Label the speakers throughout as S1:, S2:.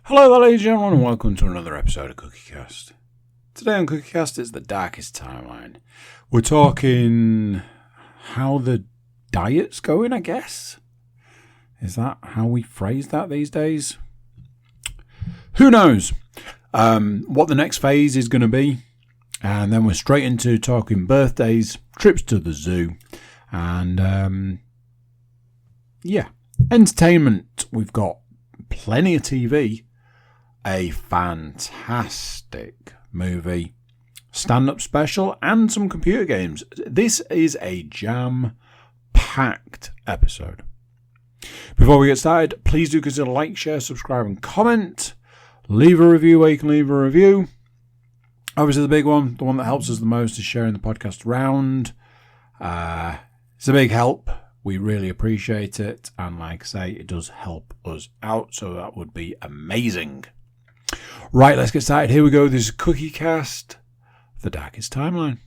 S1: Hello, ladies and gentlemen, and welcome to another episode of CookieCast. Today on CookieCast is the darkest timeline. We're talking how the diet's going, I guess. Is that how we phrase that these days? Who knows what the next phase is going to be. And then we're straight into talking birthdays, trips to the zoo, and entertainment. We've got plenty of TV, a fantastic movie, stand-up special, and some computer games. This is a jam-packed episode. Before we get started, please do consider like, share, subscribe, and comment. Leave a review where you can leave a review. Obviously, the big one, the one that helps us the most, is sharing the podcast around. It's a big help. We really appreciate it. And like I say, it does help us out. So that would be amazing. Right, let's get started. Here we go. This is CookieCast, The Darkest Timeline.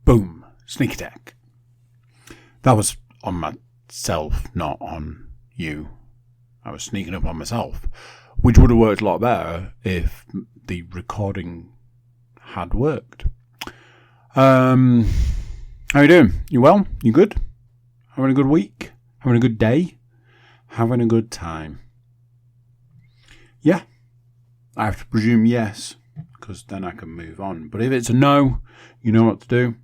S1: Boom. Sneak attack. That was on myself, not on you. I was sneaking up on myself, which would have worked a lot better if the recording had worked. How you doing? You well? You good? Having a good week? Having a good day? Having a good time? Yeah. I have to presume yes, because then I can move on. But if it's a no, you know what to do.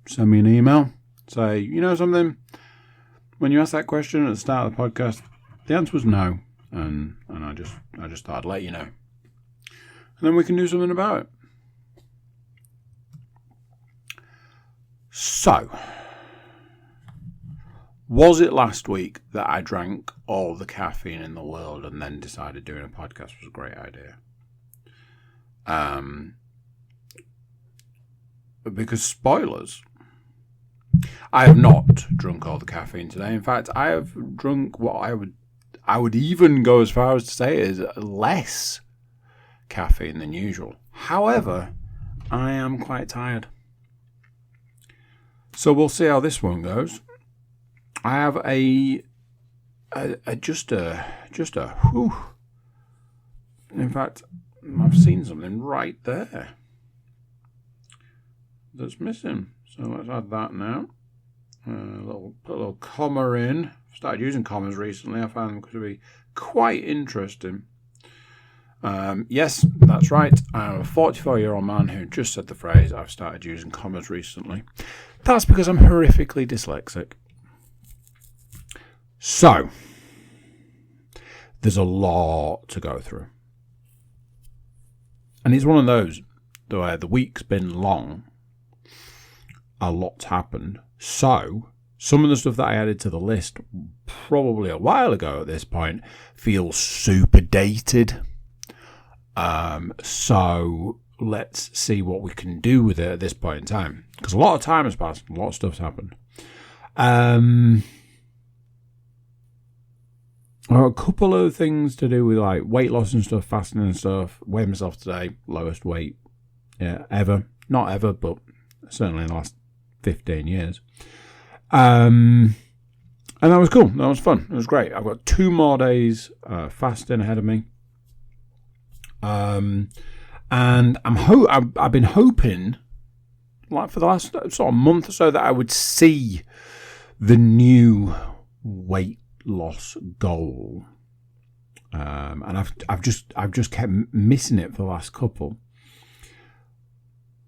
S1: Send me an email. Say, you know something? When you asked that question at the start of the podcast, the answer was no. And I just thought I'd let you know. And then we can do something about it. So, was it last week that I drank all the caffeine in the world and then decided doing a podcast was a great idea? Because spoilers, I have not drunk all the caffeine today. In fact, I have drunk what I would even go as far as to say is less caffeine than usual. However, I am quite tired. So we'll see how this one goes. I have just a whew. In fact, I've seen something right there that's missing. So let's add that now. Put a little comma in. Started using commas recently. I found them to be quite interesting. Yes, that's right. I'm a 44-year-old man who just said the phrase, I've started using commas recently. That's because I'm horrifically dyslexic. So, there's a lot to go through. And it's one of those where the week's been long. A lot's happened. So, some of the stuff that I added to the list probably a while ago at this point feels super dated. So, let's see what we can do with it at this point in time. Because a lot of time has passed. A lot of stuff's happened. A couple of things to do with like weight loss and stuff, fasting and stuff. Weighed myself today. Lowest weight ever. Not ever, but certainly in the last 15 years. And that was cool. That was fun. It was great. I've got 2 more days fasting ahead of me. And I've been hoping, like for the last sort of month or so, that I would see the new weight loss goal. And I've just kept missing it for the last couple.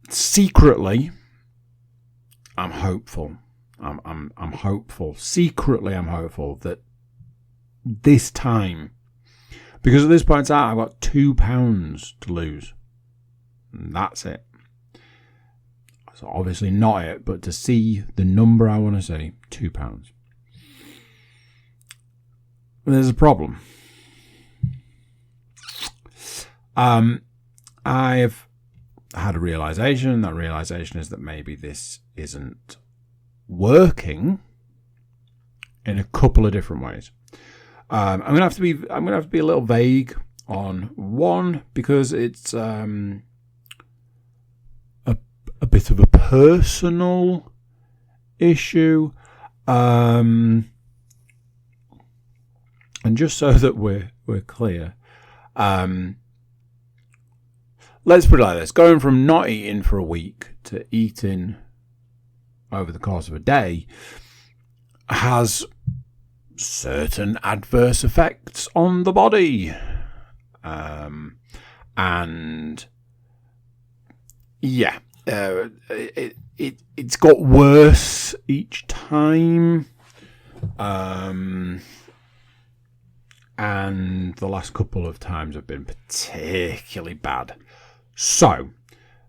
S1: Secretly, I'm hopeful. I'm hopeful. Secretly, I'm hopeful that this time, because at this point in time, I've got 2 pounds to lose. And that's it. So obviously not it, but to see the number I want to see, 2 pounds. There's a problem. I've had a realization. That realization is that maybe this isn't working in a couple of different ways. I'm gonna have to be a little vague on. One, because it's a bit of a personal issue. And just so that we're clear, let's put it like this. Going from not eating for a week to eating over the course of a day has certain adverse effects on the body. And yeah, it's got worse each time. And the last couple of times have been particularly bad. So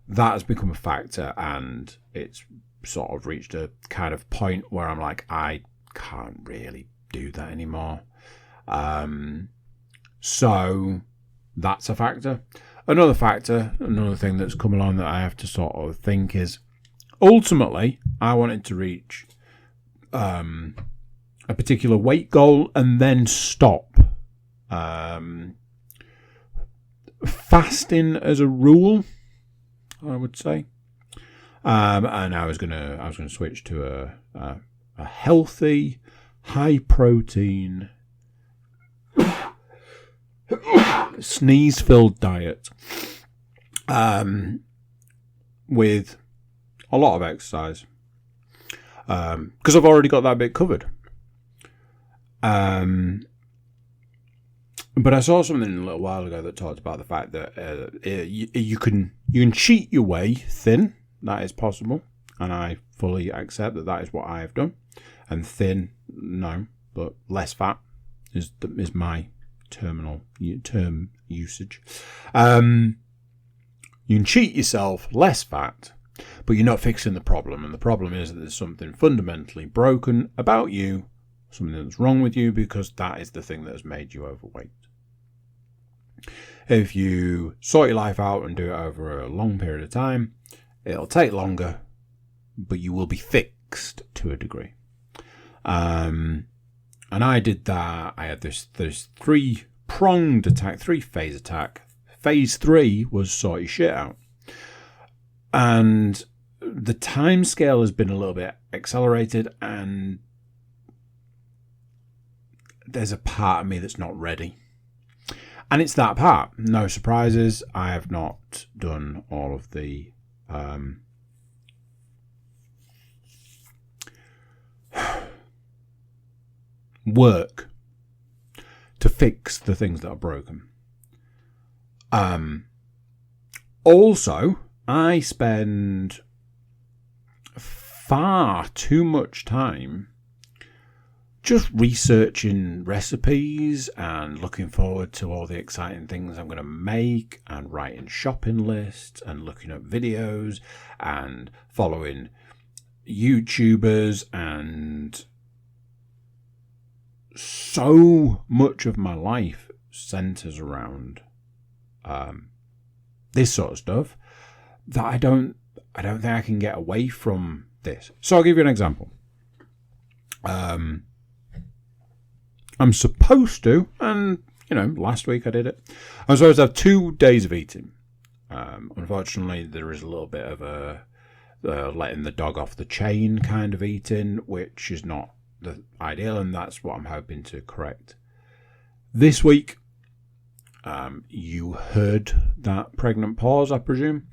S1: that has become a factor, and it's sort of reached a kind of point where I'm like, I can't really do that anymore. So that's a factor. Another thing that's come along that I have to sort of think is, ultimately, I wanted to reach a particular weight goal and then stop. Fasting as a rule, I would say, and I was gonna switch to a healthy, high protein, sneeze-filled diet, with a lot of exercise, because I've already got that bit covered. But I saw something a little while ago that talked about the fact that you can cheat your way thin. That is possible, and I fully accept that is what I have done. And thin, no, but less fat is my term usage. You can cheat yourself, less fat, but you're not fixing the problem. And the problem is that there's something fundamentally broken about you, something that's wrong with you, because that is the thing that has made you overweight. If you sort your life out and do it over a long period of time, it'll take longer, but you will be fixed to a degree. And I did that. I had this three-pronged attack, three-phase attack. Phase 3 was sort your shit out. And the time scale has been a little bit accelerated, and there's a part of me that's not ready. And it's that part. No surprises. I have not done all of the work to fix the things that are broken. Also, I spend far too much time just researching recipes and looking forward to all the exciting things I'm going to make, and writing shopping lists and looking at videos and following YouTubers, and so much of my life centers around this sort of stuff that I don't think I can get away from this. So I'll give you an example. I'm supposed to, and last week I did it. I'm supposed to have 2 days of eating. Unfortunately, there is a little bit of a letting the dog off the chain kind of eating, which is not the ideal, and that's what I'm hoping to correct this week. You heard that pregnant pause, I presume.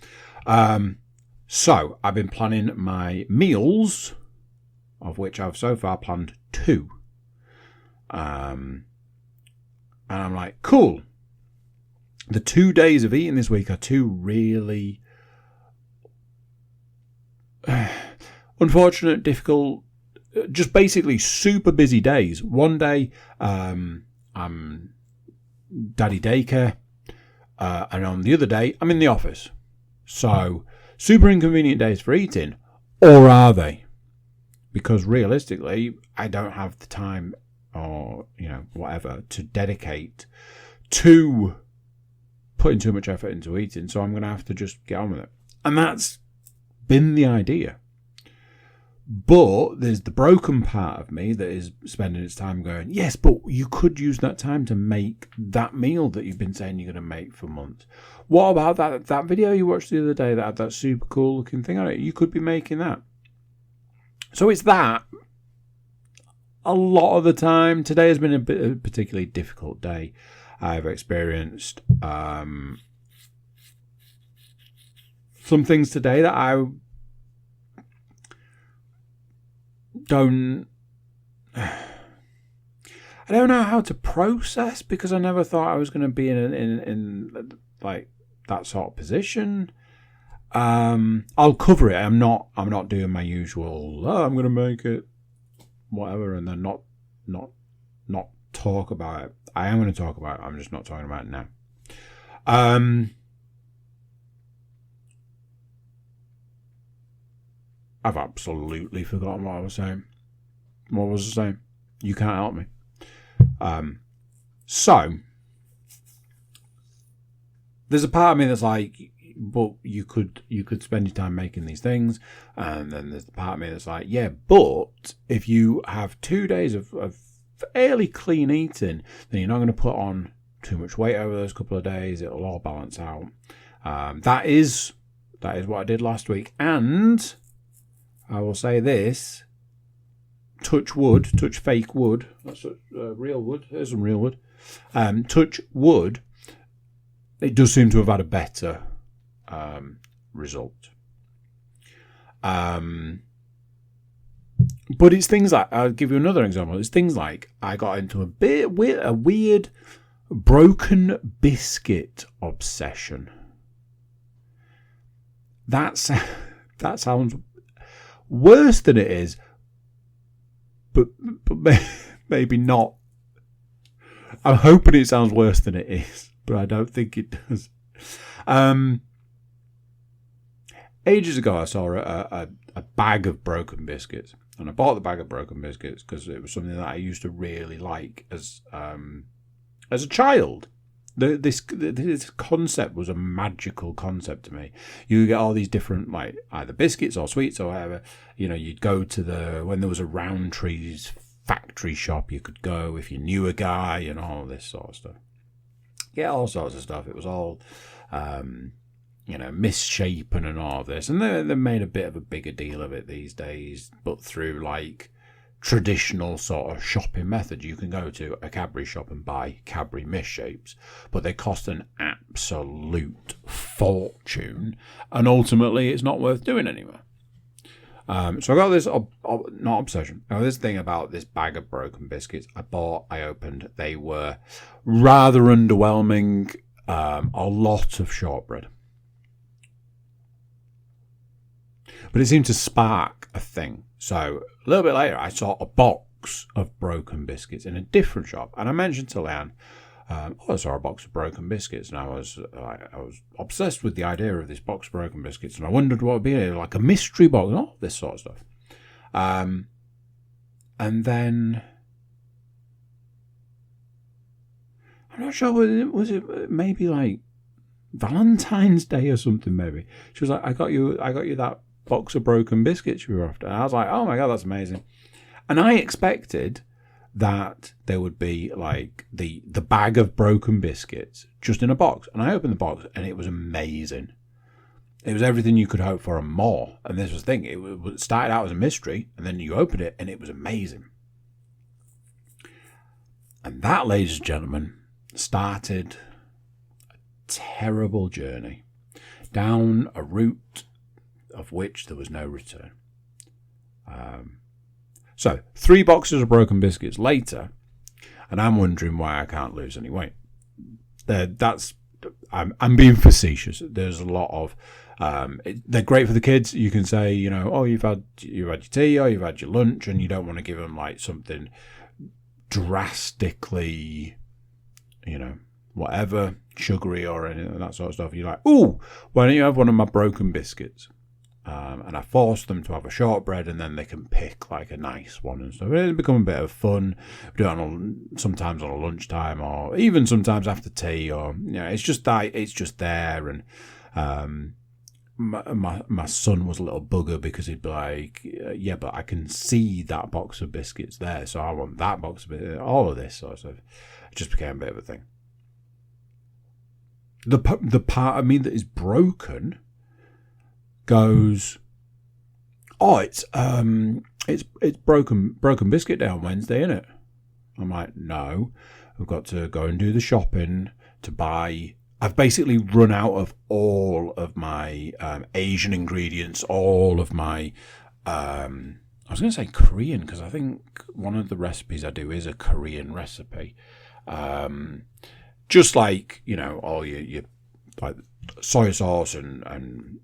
S1: So I've been planning my meals, of which I've so far planned 2. And I'm like, cool. The 2 days of eating this week are 2 really unfortunate, difficult, just basically super busy days. One day, I'm daddy daycare, and on the other day, I'm in the office. So, super inconvenient days for eating, or are they? Because realistically, I don't have the time or whatever to dedicate to putting too much effort into eating, so I'm going to have to just get on with it. And that's been the idea. But there's the broken part of me that is spending its time going, yes, but you could use that time to make that meal that you've been saying you're going to make for months. What about that video you watched the other day that had that super cool looking thing on it? You could be making that. So it's that a lot of the time. Today has been a particularly difficult day. I've experienced some things today that I don't know how to process, because I never thought I was going to be in like that sort of position. I'll cover it. I'm not doing my usual, I'm going to make it whatever and then not talk about it. I am going to talk about it. I'm just not talking about it now. I've absolutely forgotten what I was saying. What was I saying? You can't help me. So there's a part of me that's like, but you could spend your time making these things, and then there's the part of me that's like, yeah, but if you have 2 days of fairly clean eating, then you're not going to put on too much weight over those couple of days. It'll all balance out. That is what I did last week, and I will say this: touch wood, touch fake wood. That's real wood. Here's some real wood. Touch wood. It does seem to have had a better result. But it's things like, I'll give you another example. It's things like I got into a weird broken biscuit obsession. That sounds worse than it is, but maybe not. I'm hoping it sounds worse than it is, but I don't think it does. Ages ago, I saw a bag of broken biscuits, and I bought the bag of broken biscuits because it was something that I used to really like as a child. This concept was a magical concept to me. You get all these different, like, either biscuits or sweets or whatever. You know, you'd go to when there was a Rowntree's factory shop, you could go if you knew a guy and all this sort of stuff. Yeah, all sorts of stuff. It was all, misshapen and all this. And they made a bit of a bigger deal of it these days, but through, like, traditional sort of shopping method. You can go to a Cadbury shop and buy Cadbury misshapes, but they cost an absolute fortune, and ultimately it's not worth doing anymore. So I got this not obsession. Now, this thing about this bag of broken biscuits I opened. They were rather underwhelming. A lot of shortbread, but it seemed to spark a thing. So a little bit later, I saw a box of broken biscuits in a different shop, and I mentioned to Leanne, I saw a box of broken biscuits, and I was obsessed with the idea of this box of broken biscuits, and I wondered what would be in it, like a mystery box, and all this sort of stuff. And then I'm not sure, was it maybe like Valentine's Day or something? Maybe she was like, I got you that box of broken biscuits you were after. And I was like, oh my god, that's amazing. And I expected that there would be like the bag of broken biscuits just in a box. And I opened the box and it was amazing. It was everything you could hope for and more. And this was the thing, it started out as a mystery, and then you opened it and it was amazing. And that, ladies and gentlemen, started a terrible journey down a route of which there was no return. So 3 boxes of broken biscuits later, and I'm wondering why I can't lose any weight. I'm being facetious. There's a lot of they're great for the kids. You can say, you've had your tea or you've had your lunch, and you don't want to give them like something drastically, whatever, sugary or anything, that sort of stuff. You're like, ooh, why don't you have one of my broken biscuits? And I force them to have a shortbread, and then they can pick like a nice one and stuff. It's become a bit of fun. We do it sometimes on a lunchtime, or even sometimes after tea, or it's just there. And my son was a little bugger because he'd be like, yeah, but I can see that box of biscuits there, so I want that box of biscuits. All of this sort of, it just became a bit of a thing. The part of me that is broken goes, oh, it's broken biscuit day on Wednesday, isn't it? I'm like, no, I've got to go and do the shopping to buy. I've basically run out of all of my Asian ingredients, all of my, I was going to say Korean, because I think one of the recipes I do is a Korean recipe. Just like, you know, all your like soy sauce and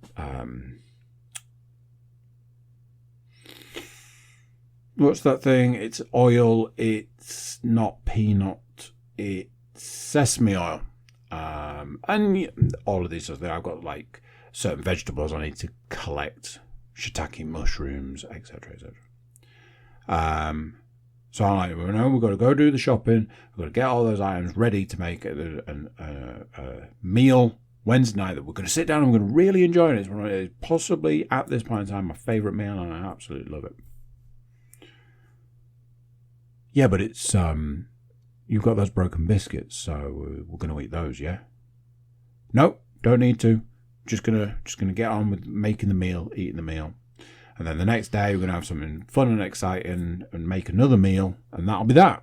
S1: what's that thing? It's oil. It's not peanut. It's sesame oil. And all of these sort of things. I've got like certain vegetables I need to collect, shiitake mushrooms, etc., etc. So I'm like, well, no, we've got to go do the shopping. We've got to get all those items ready to make a meal Wednesday night that we're going to sit down and we're going to really enjoy it. It's possibly at this point in time my favourite meal, and I absolutely love it. Yeah, but it's you've got those broken biscuits, so we're going to eat those, yeah? Nope, don't need to. Just gonna get on with making the meal, eating the meal. And then the next day we're going to have something fun and exciting and make another meal, and that'll be that.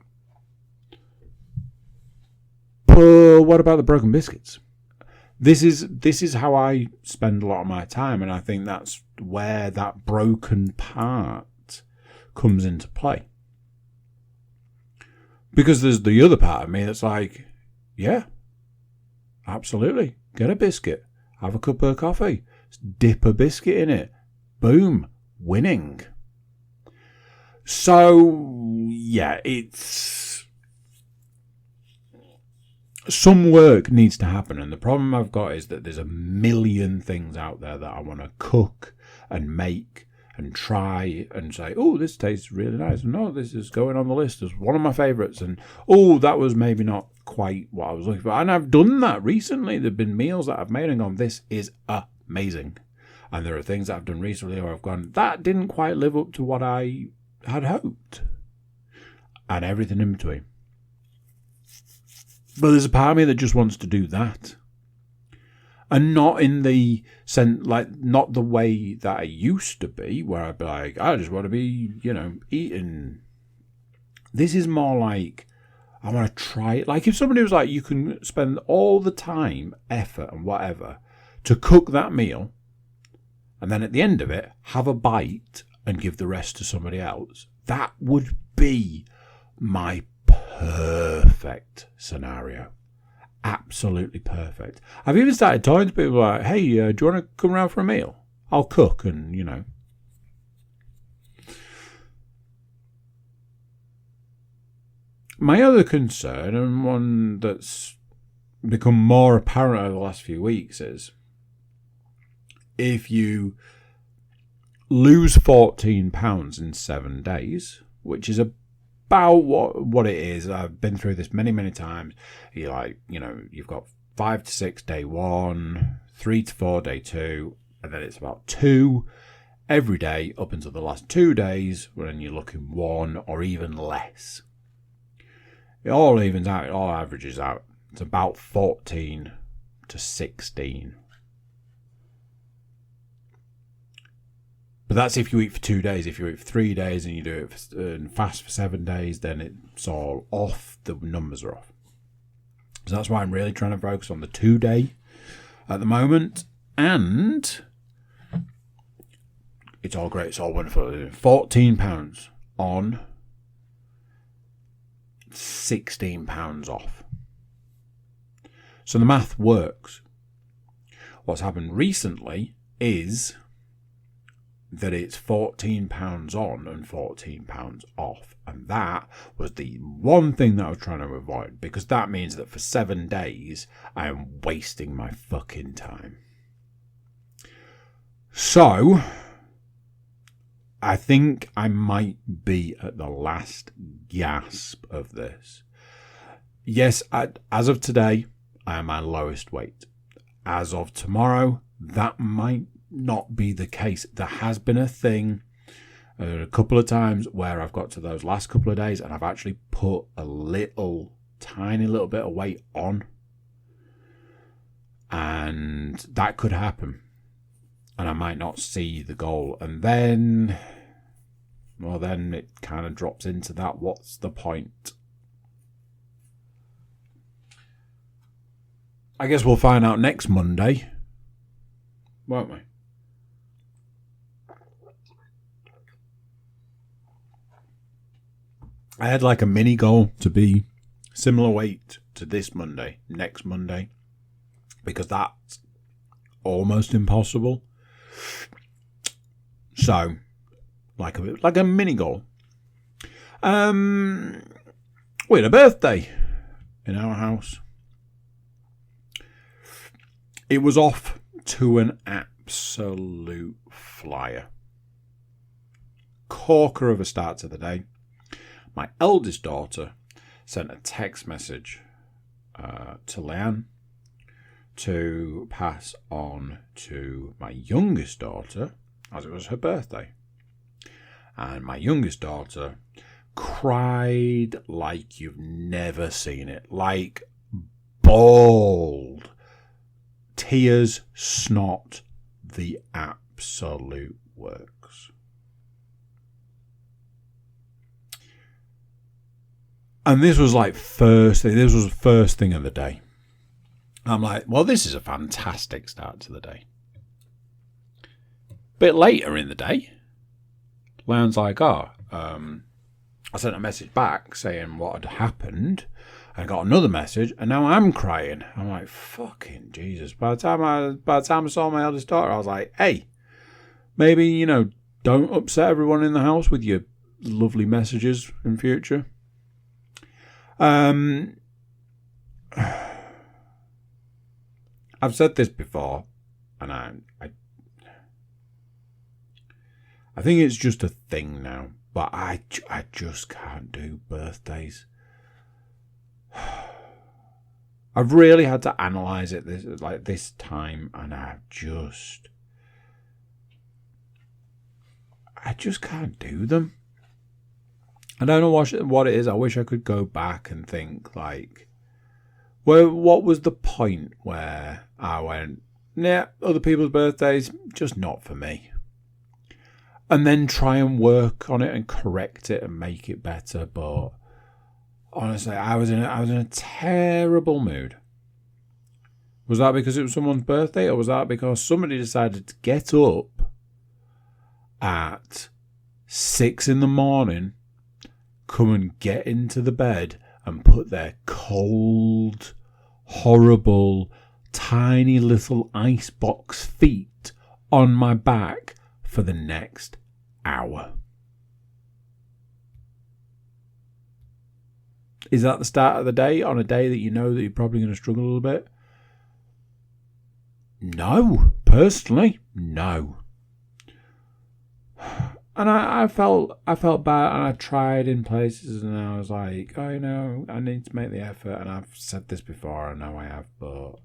S1: But what about the broken biscuits? This is how I spend a lot of my time, and I think that's where that broken part comes into play. Because there's the other part of me that's like, yeah, absolutely. Get a biscuit. Have a cup of coffee. Dip a biscuit in it. Boom. Winning. So, yeah, it's... some work needs to happen. And the problem I've got is that there's a million things out there that I want to cook and make and try and say, oh, this tastes really nice. And, oh, this is going on the list as one of my favourites. And, oh, that was maybe not quite what I was looking for. And I've done that recently. There have been meals that I've made and gone, this is amazing. And there are things that I've done recently where I've gone, that didn't quite live up to what I had hoped. And everything in between. But there's a part of me that just wants to do that. And not in the sense, like, not the way that I used to be, where I'd be like, I just want to be, you know, eating. This is more like, I want to try it. Like if somebody was like, you can spend all the time, effort and whatever to cook that meal, and then at the end of it, have a bite and give the rest to somebody else. That would be my perfect scenario. Absolutely perfect. I've even started talking to people like, hey, do you want to come around for a meal? I'll cook and, you know. My other concern, and one that's become more apparent over the last few weeks, is if you lose 14 pounds in 7 days, which is about what it is. I've been through this many times. You've got 5 to 6 day 1, 3 to 4 day 2, and then it's about 2 every day up until the last 2 days when you're looking 1 or even less. It all evens out, it all averages out. It's about 14 to 16. But that's if you eat for 2 days. If you eat for 3 days and you do it fast for 7 days, then it's all off. The numbers are off. So that's why I'm really trying to focus on the 2 day at the moment. And it's all great. It's all wonderful. £14 on, £16 off. So the math works. What's happened recently is that it's £14 on and £14 off. And that was the one thing that I was trying to avoid, because that means that for 7 days I am wasting my fucking time. So I think I might be at the last gasp of this. Yes, as of today, I am my lowest weight. As of tomorrow, that might not be the case. There has been a thing a couple of times where I've got to those last couple of days and I've actually put a tiny little bit of weight on. And that could happen. And I might not see the goal. And then it kind of drops into that. What's the point? I guess we'll find out next Monday, won't we? I had like a mini goal to be similar weight to this Monday, next Monday, because that's almost impossible. So, like a mini goal. We had a birthday in our house. It was off to an absolute flyer. Corker of a start to the day. My eldest daughter sent a text message to Leanne to pass on to my youngest daughter as it was her birthday. And my youngest daughter cried like you've never seen it. Like bawled. Tears, snot, the absolute works. And this was like first thing. This was the first thing of the day. I'm like, well, this is a fantastic start to the day. Bit later in the day, Leon's like, I sent a message back saying what had happened. I got another message, and now I'm crying. I'm like, fucking Jesus. By the time I saw my eldest daughter, I was like, hey, maybe, don't upset everyone in the house with your lovely messages in future. I've said this before, and I think it's just a thing now, but I just can't do birthdays. I've really had to analyse it this time, and I just can't do them. I don't know what it is. I wish I could go back and think what was the point where I went, nah, other people's birthdays, just not for me. And then try and work on it and correct it and make it better, but honestly, I was in a terrible mood. Was that because it was someone's birthday, or was that because somebody decided to get up at 6 a.m, come and get into the bed and put their cold, horrible, tiny little icebox feet on my back for the next hour? Is that the start of the day on a day that you know that you're probably going to struggle a little bit? No. Personally, no. And I felt bad, and I tried in places, and I was like, I need to make the effort, and I've said this before, I know I have, but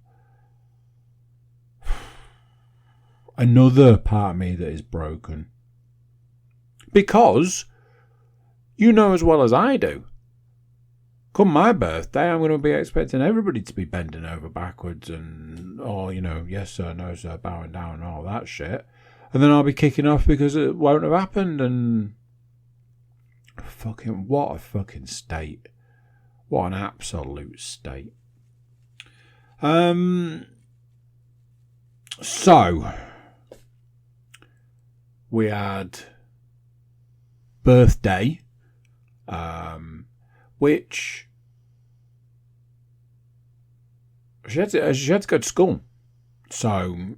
S1: another part of me that is broken. Because, you know as well as I do, come my birthday, I'm going to be expecting everybody to be bending over backwards and, yes sir, no sir, bowing down and all that shit. And then I'll be kicking off because it won't have happened, and what a fucking state. What an absolute state. So, we had birthday, which she had to go to school. So,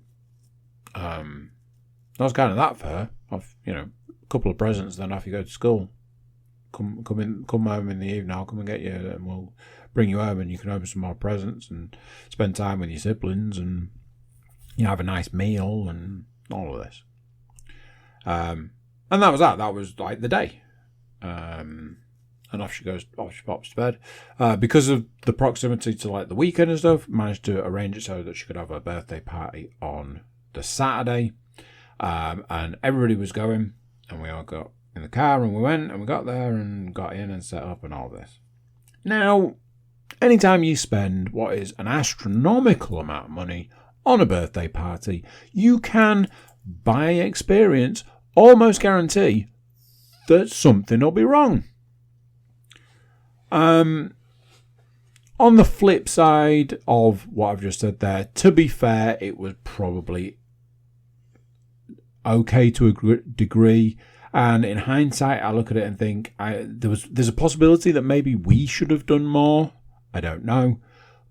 S1: that was kind of that for her. A couple of presents, then off you go to school. Come home in the evening. I'll come and get you, and we'll bring you home, and you can open some more presents and spend time with your siblings, and have a nice meal and all of this. And that was that. That was like the day. And off she pops to bed. Because of the proximity to like the weekend and stuff, managed to arrange it so that she could have her birthday party on the Saturday. And everybody was going, and we all got in the car and we went and we got there and got in and set up and all this. Now, anytime you spend what is an astronomical amount of money on a birthday party, you can, by experience, almost guarantee that something will be wrong. On the flip side of what I've just said there, to be fair, it was probably okay to a degree. And in hindsight, I look at it and think there's a possibility that maybe we should have done more. I don't know.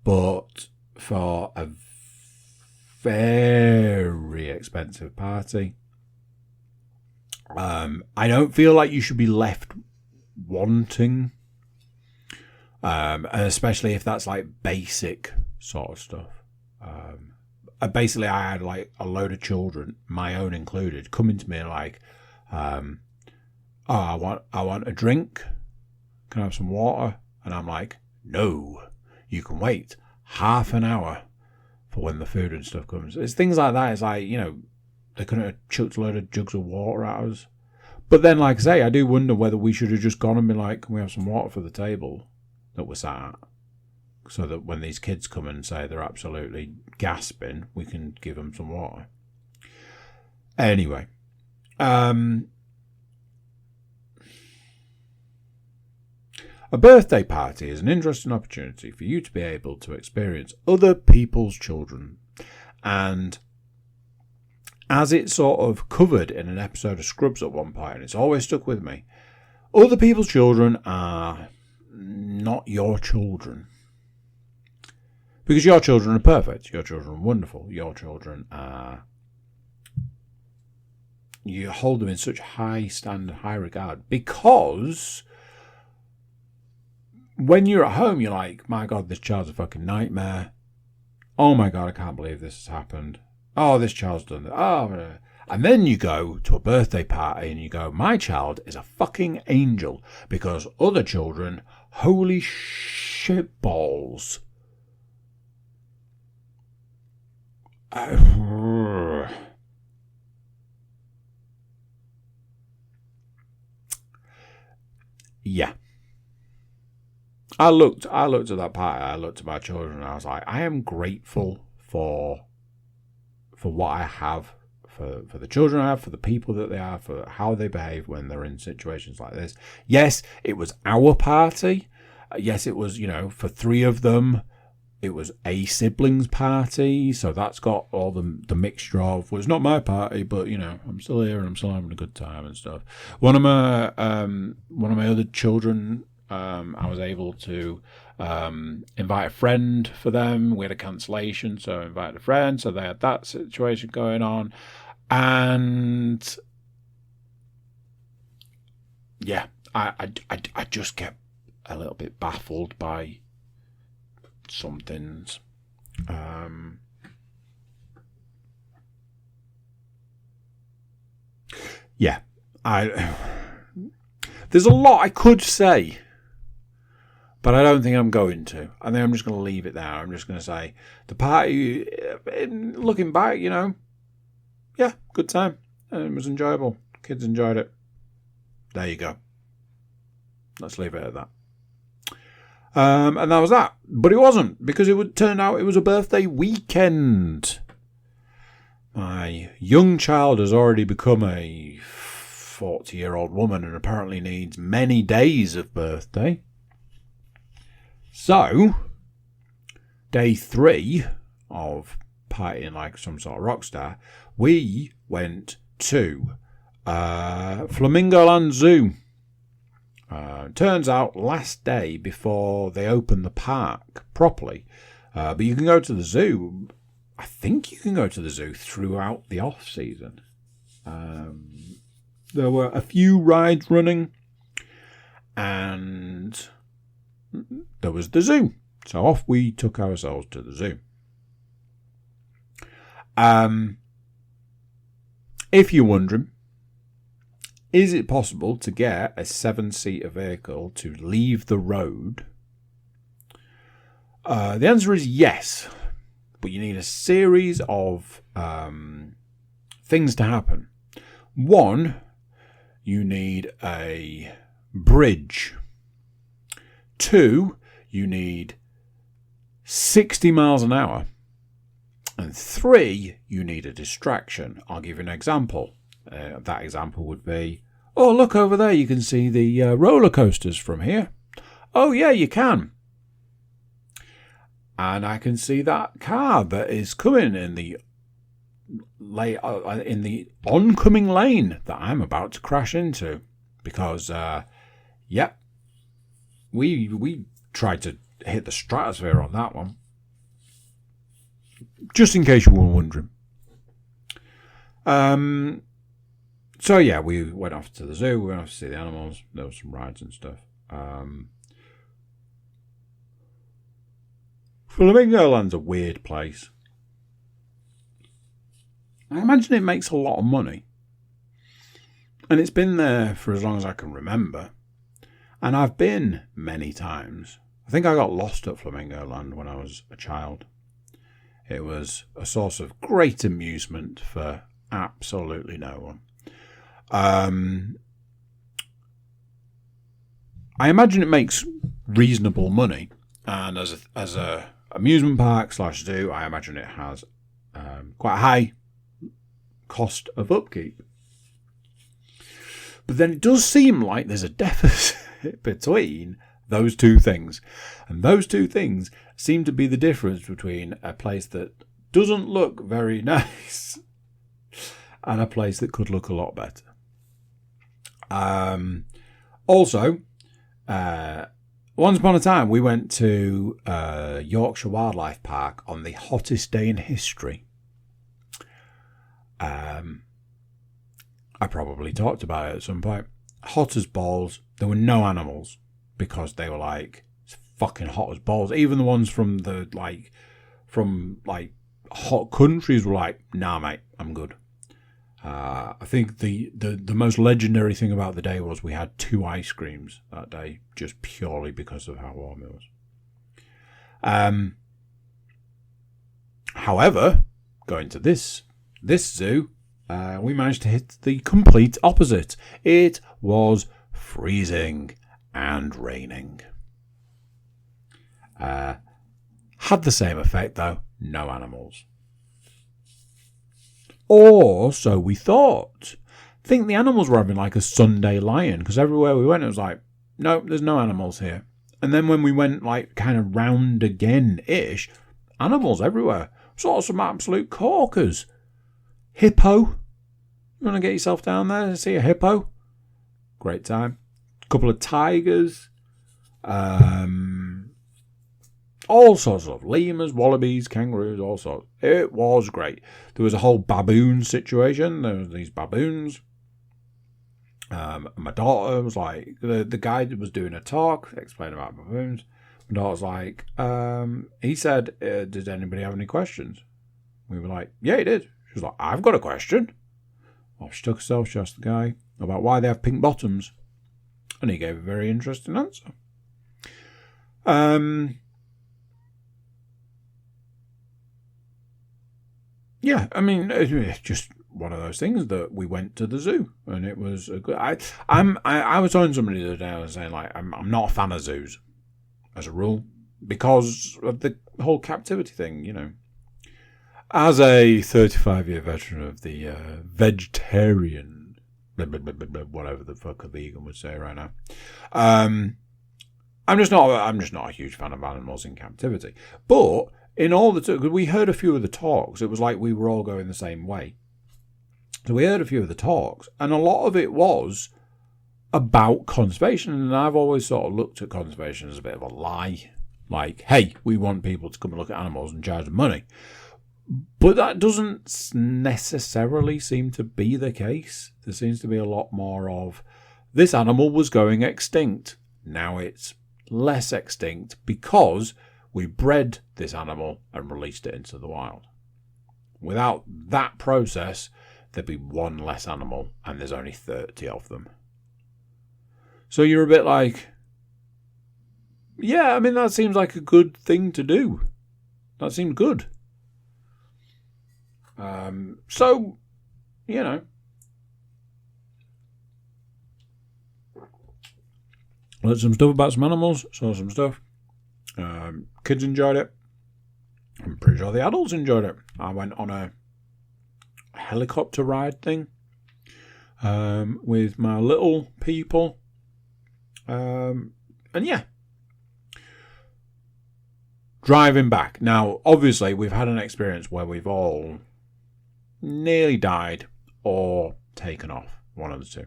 S1: But for a very expensive party, I don't feel like you should be left wanting. Especially if that's like basic sort of stuff. Basically, I had like a load of children, my own included, coming to me like, I want a drink. Can I have some water? And I'm like, no, you can wait half an hour for when the food and stuff comes. It's things like that. It's like, they couldn't have chucked a load of jugs of water at us. But then, like I say, I do wonder whether we should have just gone and been like, can we have some water for the table that we're sat at? So that when these kids come and say they're absolutely gasping, we can give them some water. Anyway. A birthday party is an interesting opportunity for you to be able to experience other people's children. And as it's sort of covered in an episode of Scrubs at one point, and it's always stuck with me, other people's children are not your children. Because your children are perfect. Your children are wonderful. Your children are... You hold them in such high standard, high regard. Because when you're at home, you're like, my God, this child's a fucking nightmare. Oh my God, I can't believe this has happened. Oh, this child's done that. Oh, and then you go to a birthday party and you go, my child is a fucking angel. Because other children, holy shit balls. Yeah. I looked at that party, I looked at my children and I was like, I am grateful for what I have, for the children I have, for the people that they are, for how they behave when they're in situations like this. Yes, it was our party. Yes, it was, for 3 of them. It was a siblings party, so that's got all the mixture of, well, it's not my party, but I'm still here and I'm still having a good time and stuff. One of my other children, I was able to invite a friend for them. We had a cancellation, so I invited a friend, so they had that situation going on, and yeah, I just get a little bit baffled by some things. Yeah, there's a lot I could say, but I don't think I'm going to. I think I'm just going to leave it there. I'm just going to say the party, looking back, yeah, good time. It was enjoyable. Kids enjoyed it. There you go. Let's leave it at that. And that was that. But it wasn't, because it turned out it was a birthday weekend. My young child has already become a 40-year-old woman and apparently needs many days of birthday. So, day 3 of partying like some sort of rock star, we went to Flamingo Land Zoo. Turns out last day before they open the park properly. But you can go to the zoo. I think you can go to the zoo throughout the off season. There were a few rides running, and there was the zoo. So off we took ourselves to the zoo. If you're wondering, is it possible to get a 7-seater vehicle to leave the road? The answer is yes, but you need a series of things to happen. One, you need a bridge. Two, you need 60 miles an hour. And three, you need a distraction. I'll give you an example. That example would be, oh, look over there, you can see the roller coasters from here. Oh, yeah, you can. And I can see that car that is coming in the oncoming lane that I'm about to crash into. Because, we tried to hit the stratosphere on that one. Just in case you were wondering. So yeah, we went off to the zoo. We went off to see the animals. There were some rides and stuff. Flamingo Land's a weird place. I imagine it makes a lot of money. And it's been there for as long as I can remember. And I've been many times. I think I got lost at Flamingo Land when I was a child. It was a source of great amusement for absolutely no one. I imagine it makes reasonable money. And as a amusement park / zoo, I imagine it has quite a high cost of upkeep. But then it does seem like there's a deficit between those two things. And those two things seem to be the difference between a place that doesn't look very nice and a place that could look a lot better. Also, once upon a time, we went to Yorkshire Wildlife Park on the hottest day in history. I probably talked about it at some point. Hot as balls. There were no animals because they were like fucking hot as balls. Even the ones from hot countries were like, nah, mate, I'm good. I think the most legendary thing about the day was we had 2 ice creams that day, just purely because of how warm it was. However, going to this zoo, we managed to hit the complete opposite. It was freezing and raining. Had the same effect though, no animals. Or so we thought. I think the animals were having like a Sunday lion, because everywhere we went it was like, no, there's no animals here. And then when we went like kind of round again-ish, animals everywhere. Saw some absolute corkers. Hippo. You want to get yourself down there and see a hippo? Great time. A couple of tigers. All sorts of lemurs, wallabies, kangaroos, all sorts. It was great. There was a whole baboon situation. There was these baboons. My daughter was like, the guy that was doing a talk, explaining about baboons. My daughter's like, he said, did anybody have any questions? We were like, yeah, he did. She was like, I've got a question. Well, she took herself, she asked the guy about why they have pink bottoms. And he gave a very interesting answer. Yeah, I mean, it's just one of those things that we went to the zoo, and it was a good. I was telling somebody the other day, I was saying like I'm not a fan of zoos, as a rule, because of the whole captivity thing, you know. As a 35-year veteran of the vegetarian, whatever the fuck a vegan would say right now, I'm just not a huge fan of animals in captivity, but. In all the talks, we heard a few of the talks. It was like we were all going the same way. So we heard a few of the talks, and a lot of it was about conservation. And I've always sort of looked at conservation as a bit of a lie. Like, hey, we want people to come and look at animals and charge them money. But that doesn't necessarily seem to be the case. There seems to be a lot more of, this animal was going extinct. Now it's less extinct because we bred this animal and released it into the wild. Without that process, there'd be one less animal, and there's only 30 of them. So you're a bit like, yeah, I mean, that seems like a good thing to do. That seemed good. So, you know, learned some stuff about some animals, saw some stuff. Kids enjoyed it. I'm pretty sure the adults enjoyed it. I went on a helicopter ride thing with my little people. And yeah. Driving back. Now, obviously, we've had an experience where we've all nearly died or taken off. One of the two.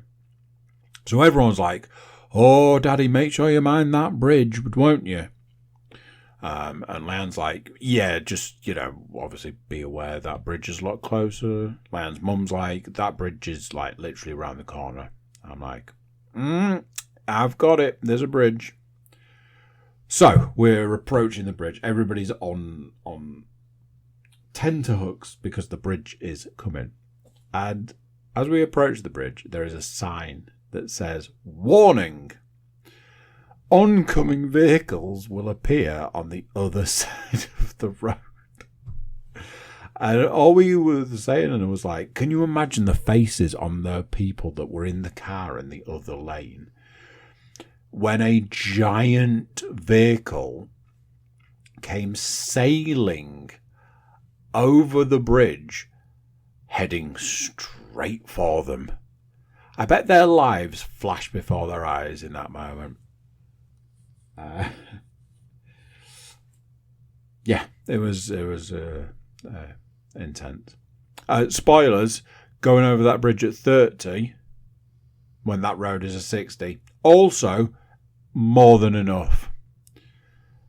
S1: So everyone's like, oh, Daddy, make sure you mind that bridge, won't you? And Leanne's like, yeah, just, obviously be aware that bridge is a lot closer. Leanne's mum's like, that bridge is like literally around the corner. I'm like, I've got it. There's a bridge. So we're approaching the bridge. Everybody's on tenterhooks because the bridge is coming. And as we approach the bridge, there is a sign that says, warning. Oncoming vehicles will appear on the other side of the road. And all we were saying, and it was like, can you imagine the faces on the people that were in the car in the other lane when a giant vehicle came sailing over the bridge, heading straight for them? I bet their lives flashed before their eyes in that moment. Yeah, it was intense. Spoilers, going over that bridge at 30 when that road is a 60, also more than enough.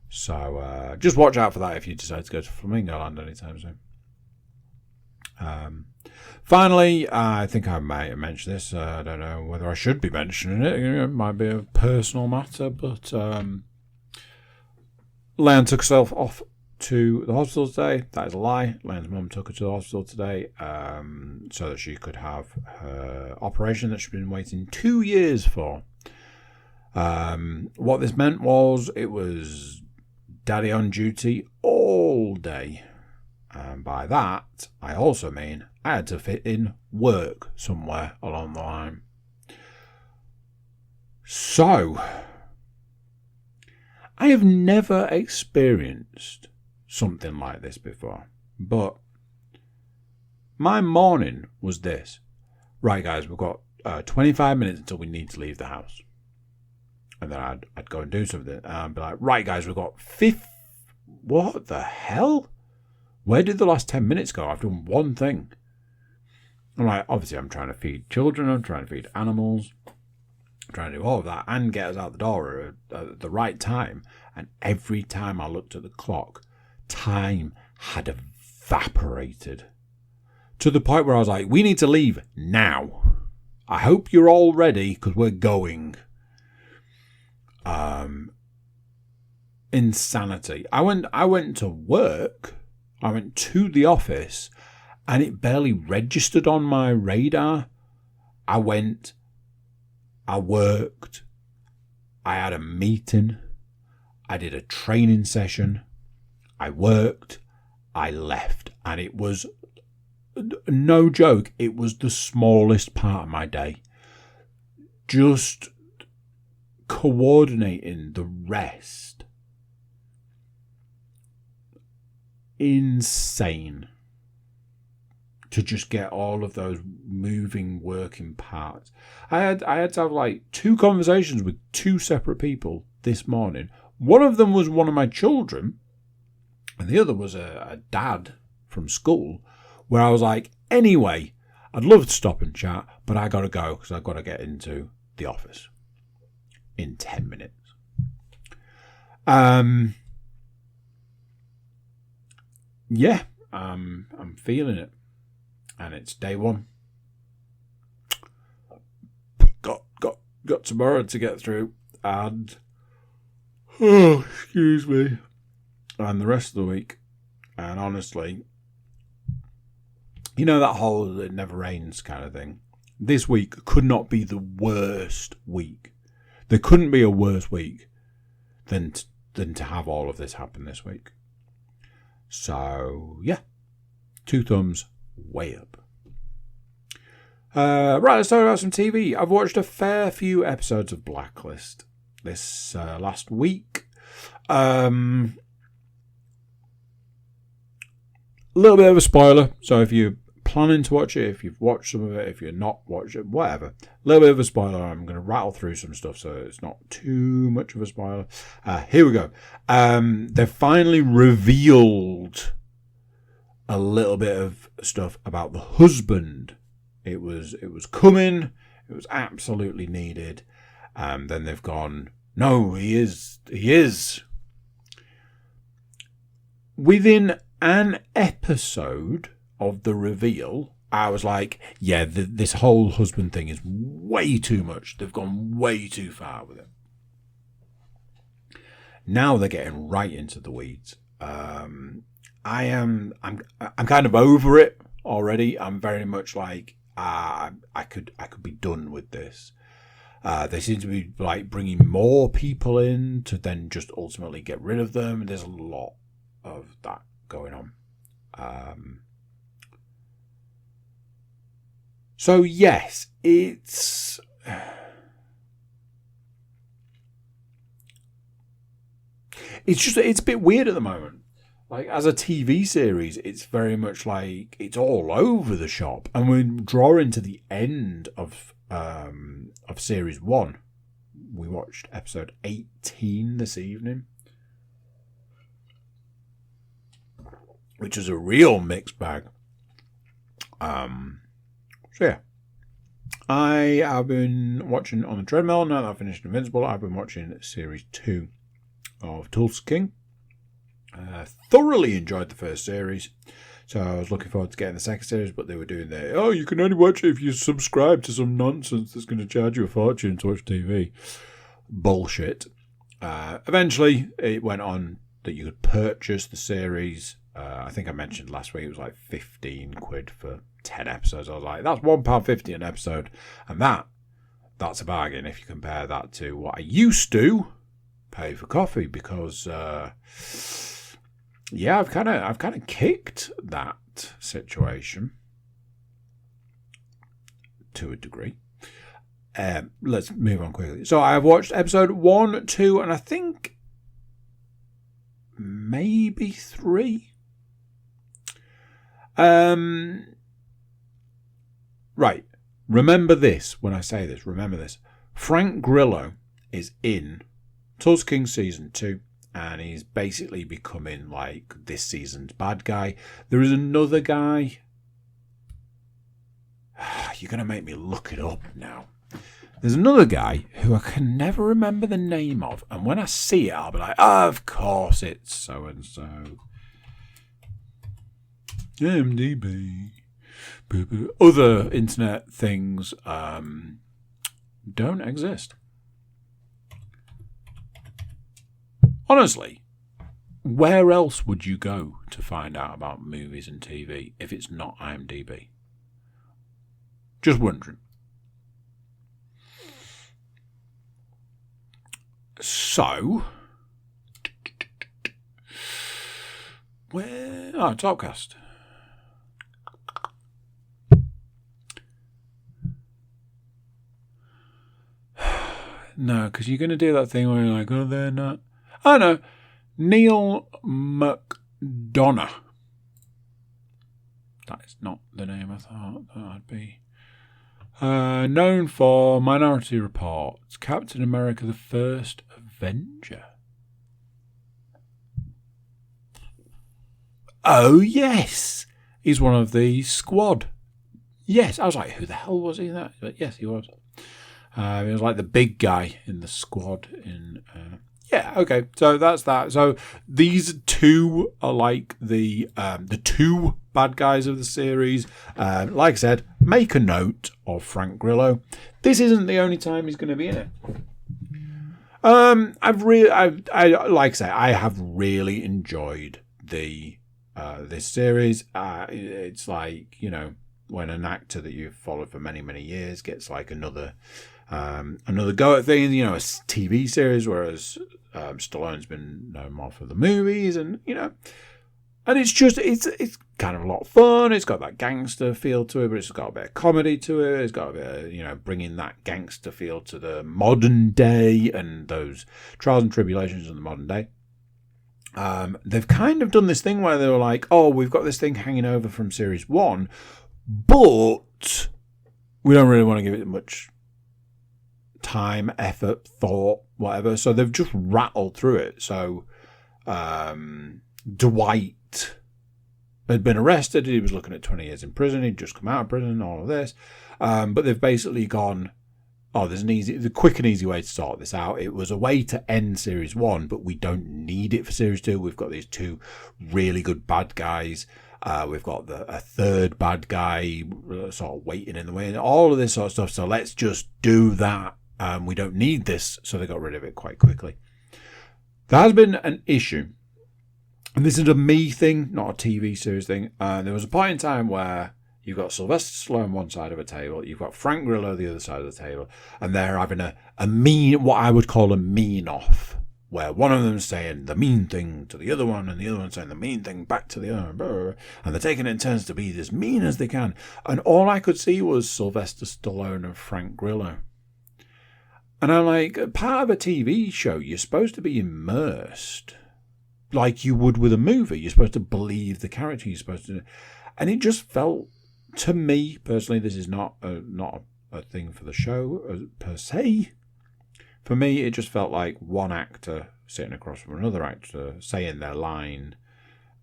S1: So just watch out for that if you decide to go to Flamingo Land anytime soon. Finally, I think I might have mentioned this. I don't know whether I should be mentioning it. It might be a personal matter, but Leanne took herself off to the hospital today. That is a lie. Leanne's mum took her to the hospital today so that she could have her operation that she'd been waiting 2 years for. What this meant was it was Daddy on duty all day. And by that, I also mean I had to fit in work somewhere along the line. So, I have never experienced something like this before, but my morning was this. Right, guys, we've got 25 minutes until we need to leave the house. And then I'd go and do something, and I'd be like, right, guys, we've got what the hell? Where did the last 10 minutes go? I've done one thing. I'm like, obviously, I'm trying to feed children. I'm trying to feed animals. I'm trying to do all of that and get us out the door at the right time. And every time I looked at the clock, time had evaporated. To the point where I was like, we need to leave now. I hope you're all ready because we're going. Insanity. I went to work. I went to the office and it barely registered on my radar. I went, I worked, I had a meeting, I did a training session, I worked, I left. And it was, no joke, it was the smallest part of my day. Just coordinating the rest. Insane to just get all of those moving working parts. I had to have like 2 conversations with 2 separate people this morning. One of them was one of my children and the other was a dad from school, where I was like, anyway, I'd love to stop and chat, but I gotta go because I've got to get into the office in 10 minutes. Yeah, I'm feeling it, and it's day 1. Got tomorrow to get through, and excuse me, and the rest of the week. And honestly, you know that whole "it never rains" kind of thing. This week could not be the worst week. There couldn't be a worse week than to have all of this happen this week. So, yeah. 2 thumbs way up. Right, let's talk about some TV. I've watched a fair few episodes of Blacklist this last week. A little bit of a spoiler, so if you're planning to watch it, if you've watched some of it, if you're not watched it, whatever. A little bit of a spoiler. I'm going to rattle through some stuff, so it's not too much of a spoiler. Here we go. They've finally revealed a little bit of stuff about the husband. It was coming. It was absolutely needed. Then they've gone, no, he is. Within an episode of the reveal, I was like, yeah, this whole husband thing is way too much. They've gone way too far with it. Now they're getting right into the weeds. I'm kind of over it already. I'm very much like, I could be done with this. They seem to be like bringing more people in to then just ultimately get rid of them. There's a lot of that going on. So yes, it's a bit weird at the moment. Like, as a TV series, it's very much like it's all over the shop, and we're drawing to the end of series 1. We watched episode 18 this evening, which is a real mixed bag. So yeah, I have been watching on the treadmill. Now that I've finished Invincible, I've been watching series 2 of Tulsa King. Thoroughly enjoyed the first series, so I was looking forward to getting the second series, but they were doing you can only watch it if you subscribe to some nonsense that's going to charge you a fortune to watch TV. Bullshit. Eventually, it went on that you could purchase the series. I think I mentioned last week it was like 15 quid for 10 episodes. I was like, that's £1.50 an episode, and that's a bargain if you compare that to what I used to pay for coffee, because I've kind of kicked that situation to a degree. Let's move on quickly. So I've watched episode 1, 2, and I think maybe 3. Right. Remember this when I say this. Remember this. Frank Grillo is in Tulsa King season 2, and he's basically becoming like this season's bad guy. There is another guy. You're going to make me look it up now. There's another guy who I can never remember the name of, and when I see it, I'll be like, of course it's so-and-so. MDB. Other internet things don't exist. Honestly, where else would you go to find out about movies and TV if it's not IMDb? Just wondering. So, where? Oh, Topcast. No, because you're going to do that thing where you're like, oh, they're not. Oh, no. Neil McDonough. That is not the name I thought that would be. Known for Minority Report, Captain America: The First Avenger. Oh, yes. He's one of the squad. Yes, I was like, who the hell was he in that? But yes, he was. He was like the big guy in the squad. Okay, so that's that. So these two are like the two bad guys of the series. Like I said, make a note of Frank Grillo. This isn't the only time he's going to be in it. Like I say, I have really enjoyed this series. It's like, you know, when an actor that you've followed for many, many years gets like another go at things, you know, a TV series, whereas Stallone's been known more for the movies, and, you know, And it's kind of a lot of fun. It's got that gangster feel to it, but it's got a bit of comedy to it. It's got a bit of, bringing that gangster feel to the modern day and those trials and tribulations of the modern day. They've kind of done this thing where they were like, oh, we've got this thing hanging over from series 1, but we don't really want to give it much time, effort, thought, whatever. So they've just rattled through it. So Dwight had been arrested. He was looking at 20 years in prison. He'd just come out of prison, all of this. But they've basically gone, oh, there's the quick and easy way to sort this out. It was a way to end series 1, but we don't need it for series 2. We've got these 2 really good bad guys. We've got a third bad guy sort of waiting in the way, and all of this sort of stuff. So let's just do that. We don't need this. So they got rid of it quite quickly. There has been an issue. And this is a me thing, not a TV series thing. There was a point in time where you've got Sylvester Stallone one side of a table, you've got Frank Grillo the other side of the table, and they're having a mean, what I would call a mean off, where one of them's saying the mean thing to the other one, and the other one's saying the mean thing back to the other, and they're taking it in turns to be as mean as they can. And all I could see was Sylvester Stallone and Frank Grillo. And I'm like, part of a TV show, you're supposed to be immersed like you would with a movie. You're supposed to believe the character. You're supposed to, and it just felt, to me personally, this is not a thing for the show per se. For me, it just felt like one actor sitting across from another actor, saying their line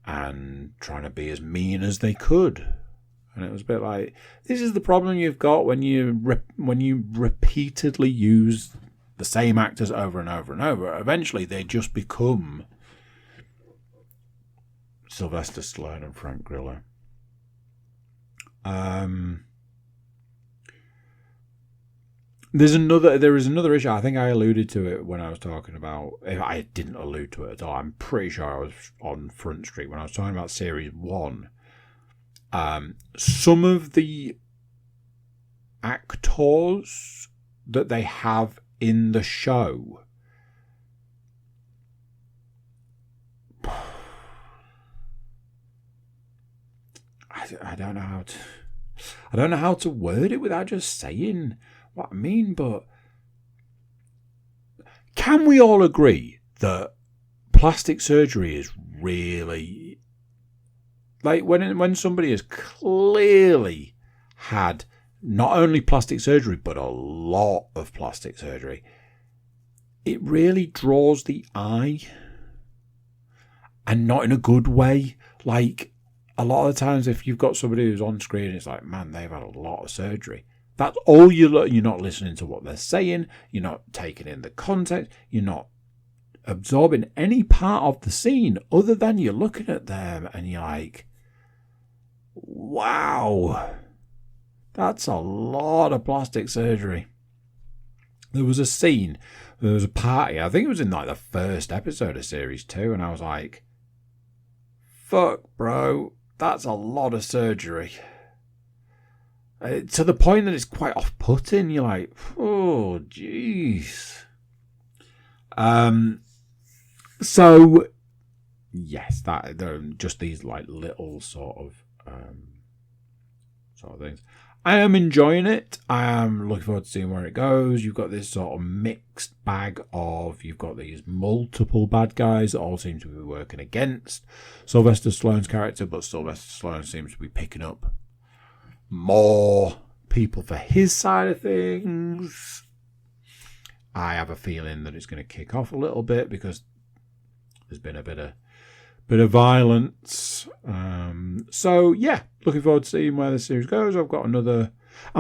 S1: and trying to be as mean as they could. And it was a bit like, this is the problem you've got when you repeatedly use the same actors over and over and over. Eventually, they just become Sylvester Stallone and Frank Grillo. There is another issue. I think I alluded to it when I was talking about. If I didn't allude to it at all, I'm pretty sure I was on Front Street when I was talking about series 1. Some of the actors that they have in the show, I don't know how to word it without just saying what I mean, but can we all agree that plastic surgery is really, like, when somebody has clearly had not only plastic surgery but a lot of plastic surgery, it really draws the eye, and not in a good way. Like, a lot of the times, if you've got somebody who's on screen, it's like, man, they've had a lot of surgery. That's all you're not listening to what they're saying. You're not taking in the context. You're not absorbing any part of the scene other than you're looking at them and you're like, wow, that's a lot of plastic surgery. There was a scene, there was a party, I think it was in like the first episode of series 2, and I was like, fuck, bro, that's a lot of surgery. To the point that it's quite off-putting. You're like, oh, jeez. So, yes, that there are just these like little sort of things. I am enjoying it. I am looking forward to seeing where it goes. You've got this sort of mixed bag of, you've got these multiple bad guys that all seem to be working against Sylvester Stallone's character, but Sylvester Stallone seems to be picking up more people for his side of things. I have a feeling that it's going to kick off a little bit because there's been a bit of violence. So yeah, looking forward to seeing where the series goes. I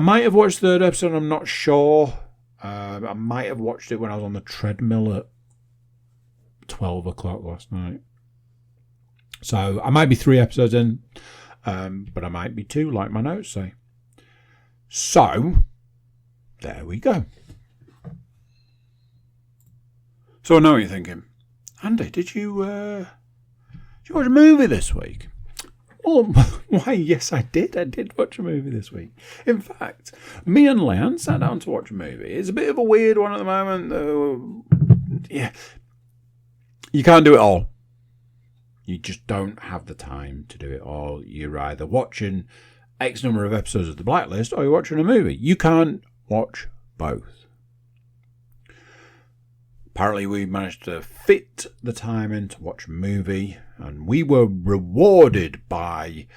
S1: might have watched the third episode, I'm not sure. I might have watched it when I was on the treadmill at 12 o'clock last night. So I might be 3 episodes in, but I might be 2, like my notes say. So there we go. So I know what you're thinking. Andy, did you watch a movie this week? Oh, why, yes, I did. I did watch a movie this week. In fact, me and Leanne sat down to watch a movie. It's a bit of a weird one at the moment. Yeah, you can't do it all. You just don't have the time to do it, or you're either watching X number of episodes of The Blacklist or you're watching a movie. You can't watch both. Apparently we managed to fit the time in to watch a movie, and we were rewarded by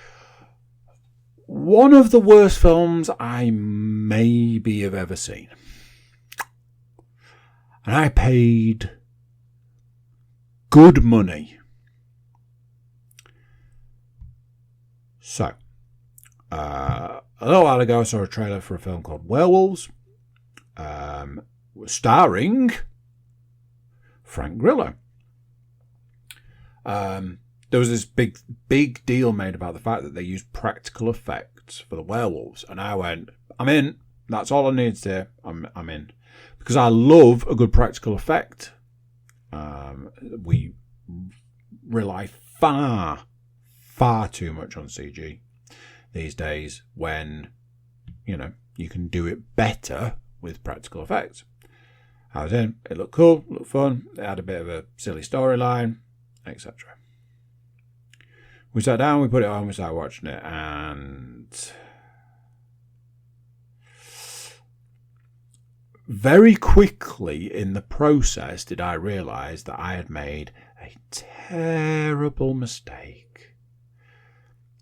S1: one of the worst films I maybe have ever seen. And I paid good money. So, a little while ago I saw a trailer for a film called Werewolves, starring Frank Grillo. There was this big deal made about the fact that they used practical effects for the werewolves, and I went, I'm in. That's all I need to do. I'm in, because I love a good practical effect. We rely far too much on CG these days, when you can do it better with practical effects. I was in. It looked cool, looked fun. It had a bit of a silly storyline, etc. We sat down, we put it on, we started watching it, and very quickly in the process did I realise that I had made a terrible mistake.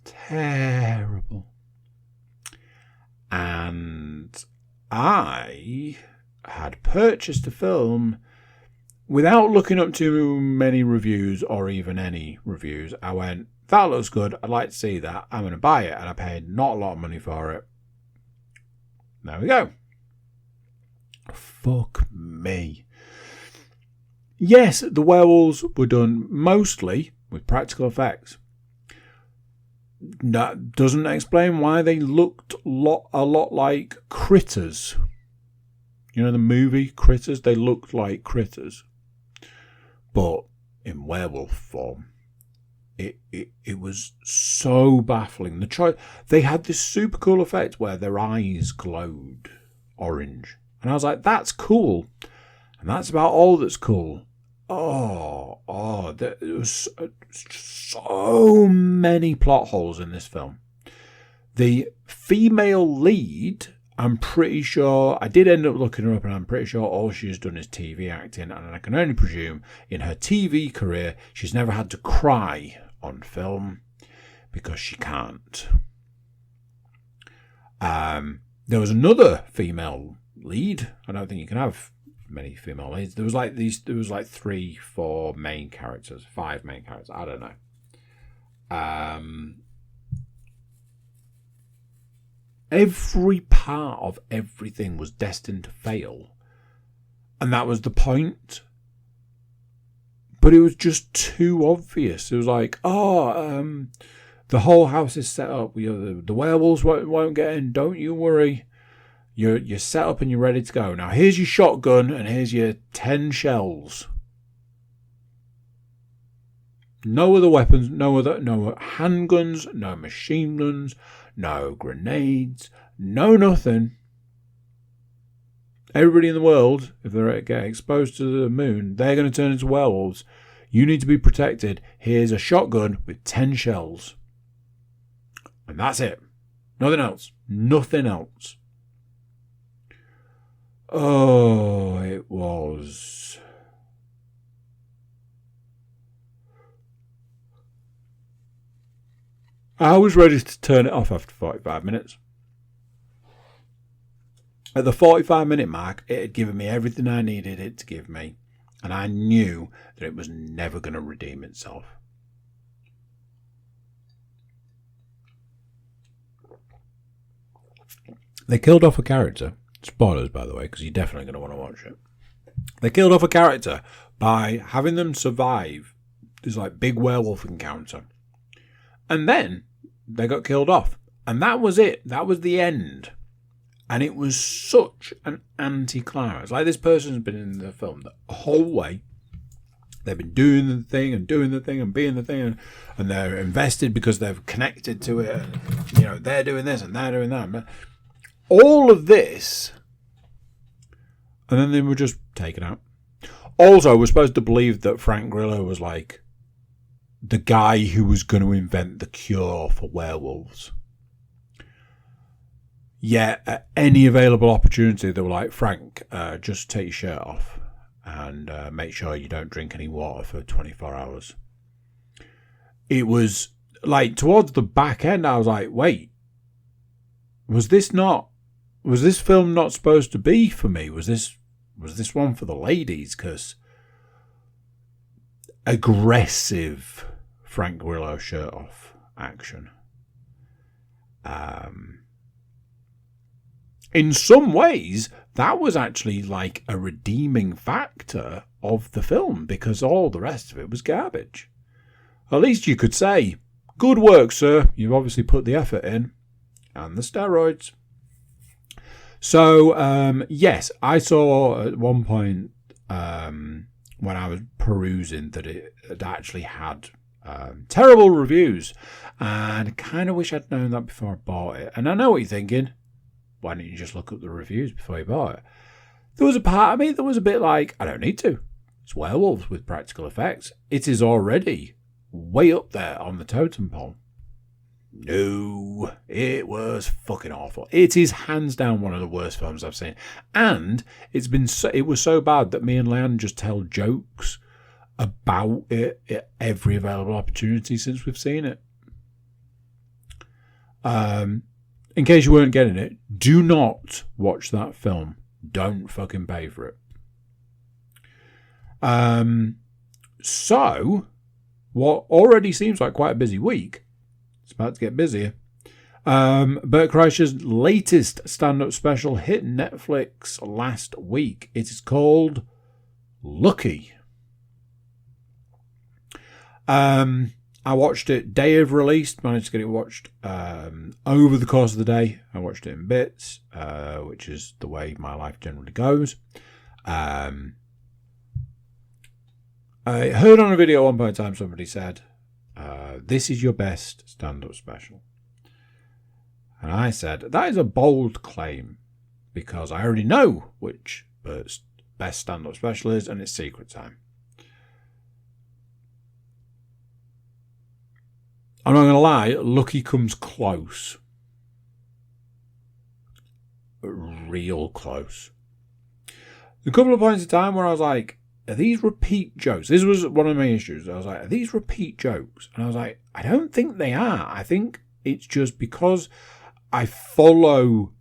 S1: Terrible. And I had purchased a film without looking up too many reviews or even any reviews. I went, that looks good, I'd like to see that, I'm going to buy it, and I paid not a lot of money for it. There we go. Fuck me. Yes, the werewolves were done mostly with practical effects. That doesn't explain why they looked a lot like Critters. You know the movie Critters? They looked like Critters. But in werewolf form. It was so baffling. They had this super cool effect where their eyes glowed orange. And I was like, that's cool. And that's about all that's cool. There was so many plot holes in this film. The female lead, I'm pretty sure, I did end up looking her up, and I'm pretty sure all she's done is TV acting. And I can only presume in her TV career, she's never had to cry on film, because she can't. There was another female lead. I don't think you can have many female leads. There was like 3-4 main characters, 5 main characters. I don't know. Every part of everything was destined to fail, and that was the point. But it was just too obvious. It was like, the whole house is set up. The werewolves won't get in. Don't you worry. You're set up and you're ready to go. Now here's your shotgun and here's your 10 shells. No other weapons, no handguns, no machine guns, no grenades, no nothing. Everybody in the world, if they get exposed to the moon, they're going to turn into werewolves. You need to be protected. Here's a shotgun with 10 shells. And that's it. Nothing else. Nothing else. Oh, it was... I was ready to turn it off after 45 minutes. At the 45-minute mark, it had given me everything I needed it to give me, and I knew that it was never going to redeem itself. They killed off a character. Spoilers, by the way, because you're definitely going to want to watch it. They killed off a character by having them survive this big werewolf encounter. And then they got killed off. And that was it. That was the end. And it was such an anticlimax. This person's been in the film the whole way. They've been doing the thing and being the thing, and they're invested because they've connected to it. And, they're doing this and they're doing that. But all of this, and then they were just taken out. Also, we're supposed to believe that Frank Grillo was the guy who was going to invent the cure for werewolves. Yet, at any available opportunity, they were like, Frank, just take your shirt off and make sure you don't drink any water for 24 hours. It was like towards the back end, I was like, wait, was this film not supposed to be for me? Was this one for the ladies? Because aggressive Frank Grillo shirt off action. In some ways, that was actually like a redeeming factor of the film, because all the rest of it was garbage. At least you could say, good work, sir. You've obviously put the effort in. And the steroids. So, yes, I saw at one point when I was perusing that it had actually had terrible reviews. And I kind of wish I'd known that before I bought it. And I know what you're thinking. Why don't you just look up the reviews before you bought it? There was a part of me that was a bit like, I don't need to. It's werewolves with practical effects. It is already way up there on the totem pole. No, it was fucking awful. It is hands down one of the worst films I've seen. And it was so bad that me and Leanne just tell jokes about it at every available opportunity since we've seen it. In case you weren't getting it, do not watch that film. Don't fucking pay for it. So, what already seems like quite a busy week, it's about to get busier. Bert Kreischer's latest stand-up special hit Netflix last week. It is called Lucky. I watched it day of release, managed to get it watched over the course of the day. I watched it in bits, which is the way my life generally goes. I heard on a video at one point in time somebody said, this is your best stand-up special. And I said, that is a bold claim, because I already know which Bert's best stand-up special is, and it's Secret Time. I'm not going to lie, Lucky comes close. Real close. A couple of points in time where I was like, are these repeat jokes? This was one of my issues. I was like, are these repeat jokes? And I was like, I don't think they are. I think it's just because I follow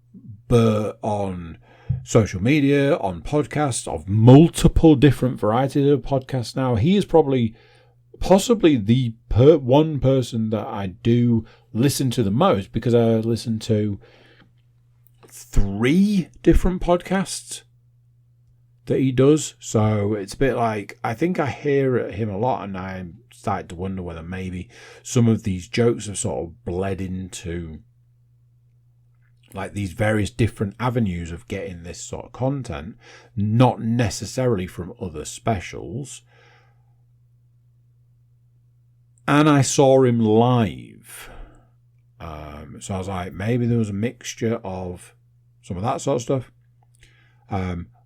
S1: Bert on social media, on podcasts, of multiple different varieties of podcasts now. He is possibly the one person that I do listen to the most, because I listen to 3 different podcasts that he does. So it's a bit like, I think I hear him a lot, and I started to wonder whether maybe some of these jokes have sort of bled into like these various different avenues of getting this sort of content, not necessarily from other specials. And I saw him live. So I was like, maybe there was a mixture of some of that sort of stuff.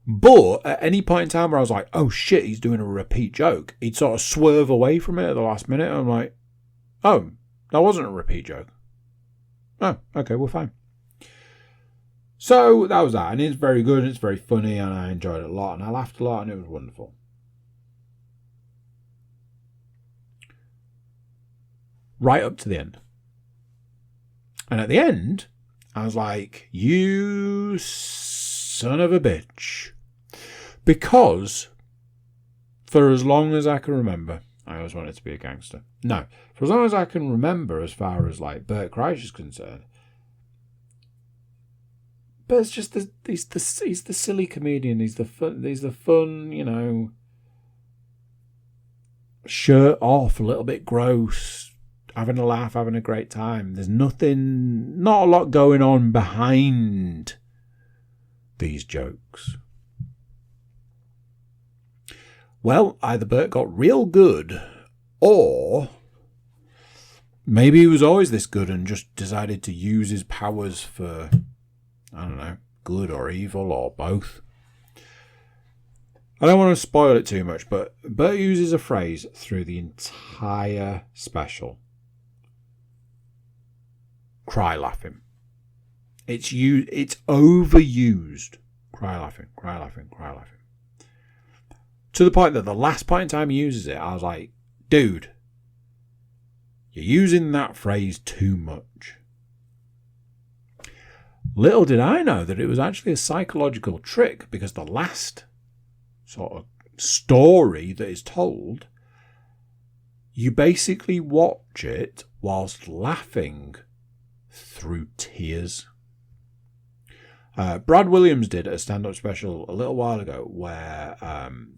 S1: But at any point in time where I was like, oh shit, he's doing a repeat joke, he'd sort of swerve away from it at the last minute. I'm like, oh, that wasn't a repeat joke. Oh, okay, we're fine. So that was that. And it's very good, and it's very funny, and I enjoyed it a lot, and I laughed a lot, and it was wonderful. Right up to the end. And at the end, I was like, you son of a bitch. Because for as long as I can remember, I always wanted to be a gangster. No, for as long as I can remember, as far as like Bert Kreischer is concerned, but it's just he's the silly comedian. He's the fun, you know, shirt off, a little bit gross, having a laugh, having a great time. There's not a lot going on behind these jokes. Well, either Bert got real good, or maybe he was always this good and just decided to use his powers for, I don't know, good or evil or both. I don't want to spoil it too much, but Bert uses a phrase through the entire special. Cry laughing. It's overused. Cry laughing, cry laughing, cry laughing. To the point that the last point in time he uses it, I was like, dude, you're using that phrase too much. Little did I know that it was actually a psychological trick, because the last sort of story that is told, you basically watch it whilst laughing through tears. Brad Williams did a stand-up special a little while ago where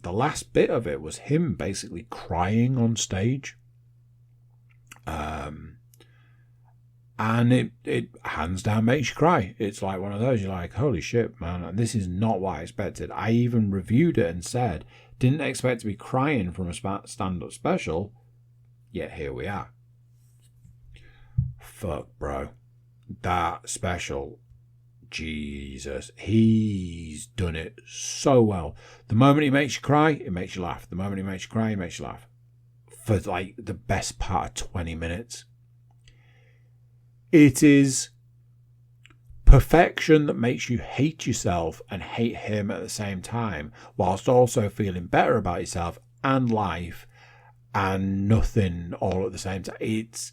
S1: the last bit of it was him basically crying on stage. And it hands down makes you cry. It's like one of those, you're like, holy shit, man, this is not what I expected. I even reviewed it and said, didn't expect to be crying from a stand-up special, yet here we are. Fuck, bro. That special, Jesus, he's done it so well. The moment he makes you cry, it makes you laugh. The moment he makes you cry, he makes you laugh. For like the best part of 20 minutes. It is perfection that makes you hate yourself and hate him at the same time, whilst also feeling better about yourself and life and nothing all at the same time. It's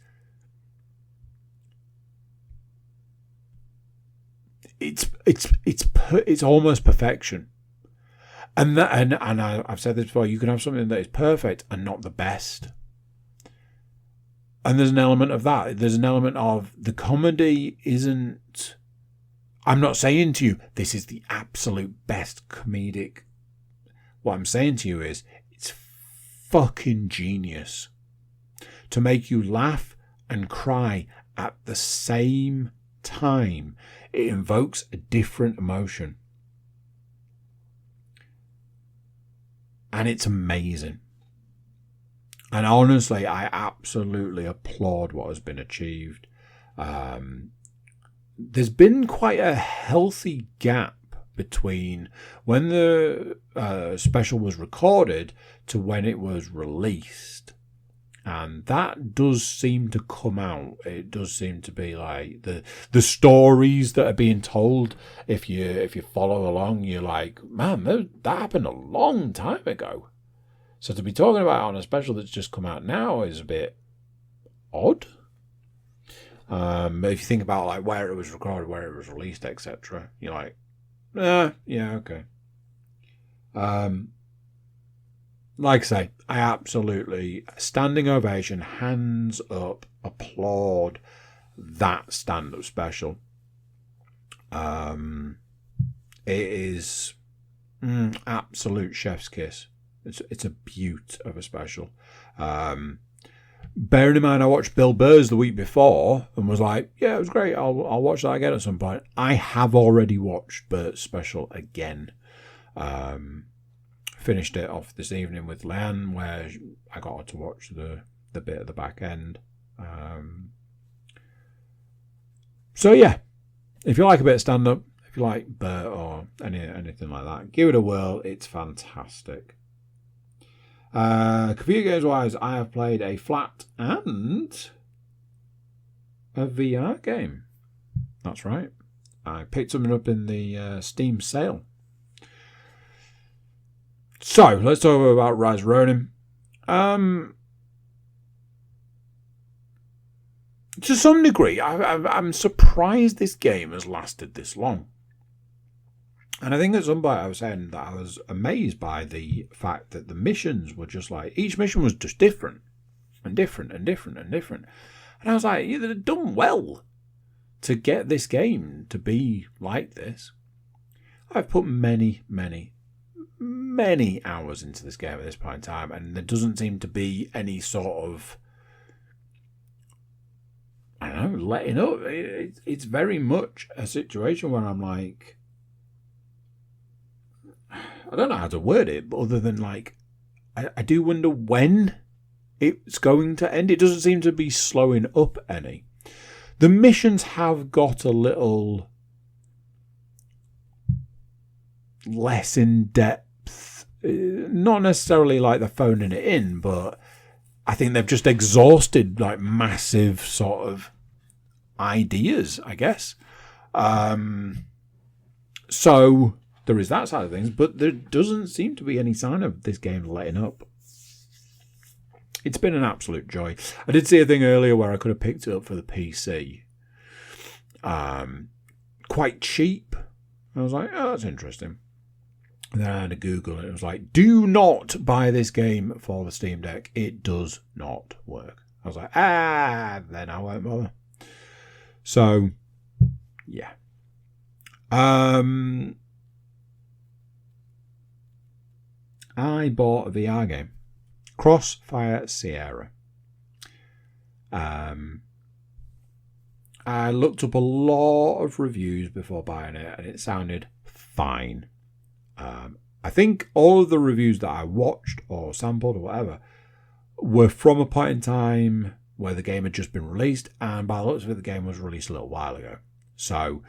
S1: almost perfection. And I've said this before, you can have something that is perfect and not the best. And there's an element of that. There's an element of the comedy isn't... I'm not saying to you, this is the absolute best comedic. What I'm saying to you is, it's fucking genius to make you laugh and cry at the same time. It invokes a different emotion. And it's amazing. And honestly, I absolutely applaud what has been achieved. There's been quite a healthy gap between when the special was recorded to when it was released. And that does seem to come out. It does seem to be like the stories that are being told. If you follow along, you're like, man, that happened a long time ago. So to be talking about it on a special that's just come out now is a bit odd. But if you think about like where it was recorded, where it was released, etc., you're like, yeah, okay. Like I say, I absolutely, standing ovation, hands up, applaud that stand-up special. It is absolute chef's kiss. It's a beaut of a special. Bearing in mind, I watched Bill Burr's the week before and was like, yeah, it was great. I'll watch that again at some point. I have already watched Burt's special again. Finished it off this evening with Leanne, where I got her to watch the bit at the back end. So yeah, if you like a bit of stand-up, if you like Bert or anything like that, give it a whirl. It's fantastic. Computer games wise, I have played a flat and a VR game. That's right. I picked something up in the Steam sale. So let's talk about Rise of Ronin. To some degree, I'm surprised this game has lasted this long. And I think at some point I was saying that I was amazed by the fact that the missions were just like, each mission was just different and different and different and different. And I was like, yeah, they've done well to get this game to be like this. I've put many hours into this game at this point in time, and there doesn't seem to be any sort of, I don't know, letting up. It's very much a situation where I'm like, I don't know how to word it, but other than like, I do wonder when it's going to end. It doesn't seem to be slowing up any. The missions have got a little less in depth not necessarily like they're phoning it in, but I think they've just exhausted like massive sort of ideas, I guess. So there is that side of things, but there doesn't seem to be any sign of this game letting up. It's been an absolute joy. I did see a thing earlier where I could have picked it up for the PC. Quite cheap. I was like, oh, that's interesting. And then I had to Google it. It was like, do not buy this game for the Steam Deck. It does not work. I was like, then I won't bother. So, yeah. I bought a VR game. Crossfire Sierra. I looked up a lot of reviews before buying it, and it sounded fine. I think all of the reviews that I watched or sampled or whatever were from a point in time where the game had just been released, and by the looks of it, the game was released a little while ago. So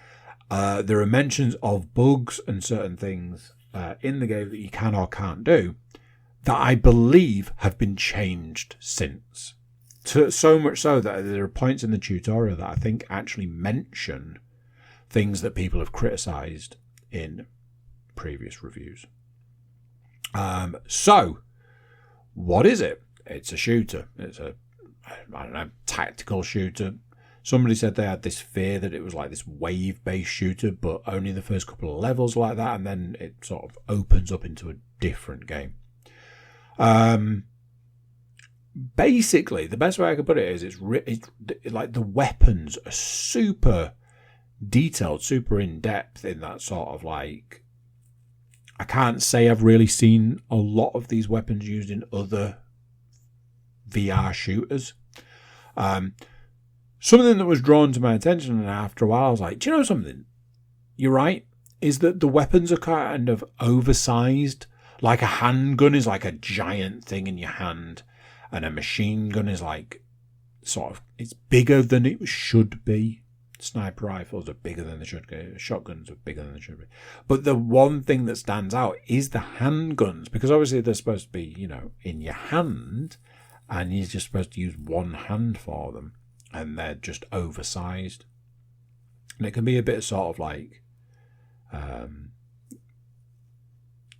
S1: there are mentions of bugs and certain things in the game that you can or can't do that I believe have been changed since. So much so that there are points in the tutorial that I think actually mention things that people have criticised in previous reviews. So, what is it? It's a shooter. It's a, tactical shooter. Somebody said they had this fear that it was like this wave-based shooter, but only the first couple of levels like that, and then it sort of opens up into a different game. Basically, the best way I could put it is it's like the weapons are super detailed, super in-depth in that sort of like... I can't say I've really seen a lot of these weapons used in other VR shooters. Something that was drawn to my attention, and after a while I was like, do you know something? You're right, is that the weapons are kind of oversized. Like a handgun is like a giant thing in your hand, and a machine gun is like sort of, it's bigger than it should be. Sniper rifles are bigger than they should be. Shotguns are bigger than they should be. But the one thing that stands out is the handguns, because obviously they're supposed to be, in your hand, and you're just supposed to use one hand for them, and they're just oversized. And it can be a bit of sort of like,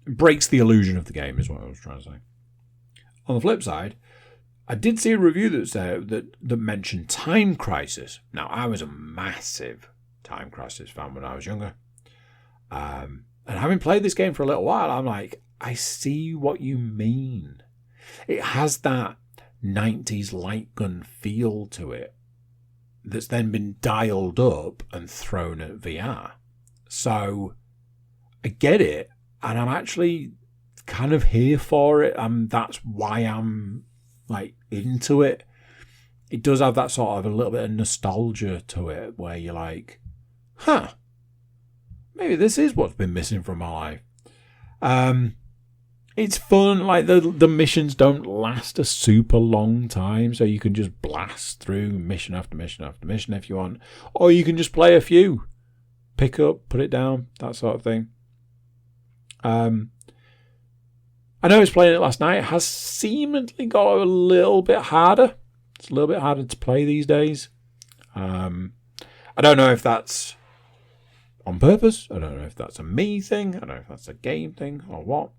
S1: breaks the illusion of the game, is what I was trying to say. On the flip side, I did see a review that said that mentioned Time Crisis. Now, I was a massive Time Crisis fan when I was younger. And having played this game for a little while, I'm like, I see what you mean. It has that 90s light gun feel to it that's then been dialed up and thrown at VR. So, I get it, and I'm actually kind of here for it, and that's why I'm like into it. It does have that sort of a little bit of nostalgia to it, where you're like, maybe this is what's been missing from my life. It's fun. Like the missions don't last a super long time, so you can just blast through mission after mission after mission if you want, or you can just play a few, pick up, put it down, that sort of thing. I know I was playing it last night. It has seemingly got a little bit harder. It's a little bit harder to play these days. I don't know if that's on purpose. I don't know if that's a me thing. I don't know if that's a game thing or what.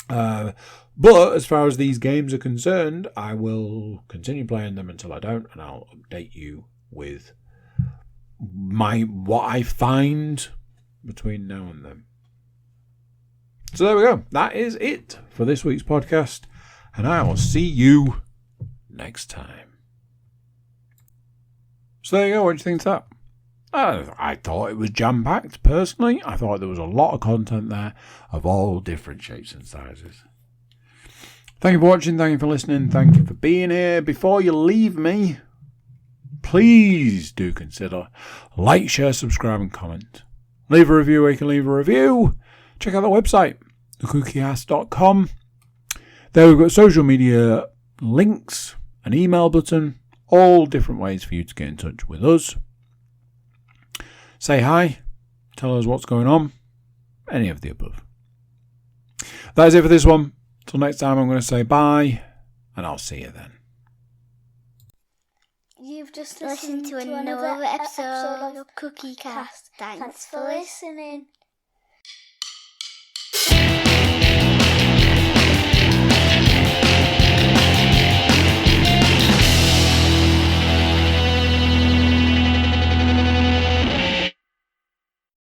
S1: But as far as these games are concerned, I will continue playing them until I don't, and I'll update you with what I find between now and then. So there we go. That is it for this week's podcast, and I will see you next time. So there you go. What do you think of that? I thought it was jam-packed, personally. I thought there was a lot of content there of all different shapes and sizes. Thank you for watching. Thank you for listening. Thank you for being here. Before you leave me, please do consider like, share, subscribe, and comment. Leave a review where you can leave a review. Check out the website, thekookycast.com. There we've got social media links, an email button, all different ways for you to get in touch with us. Say hi, tell us what's going on, any of the above. That is it for this one. Till next time, I'm going to say bye, and I'll see you then.
S2: You've just listened to another episode of Cookie Cast. Thanks for listening.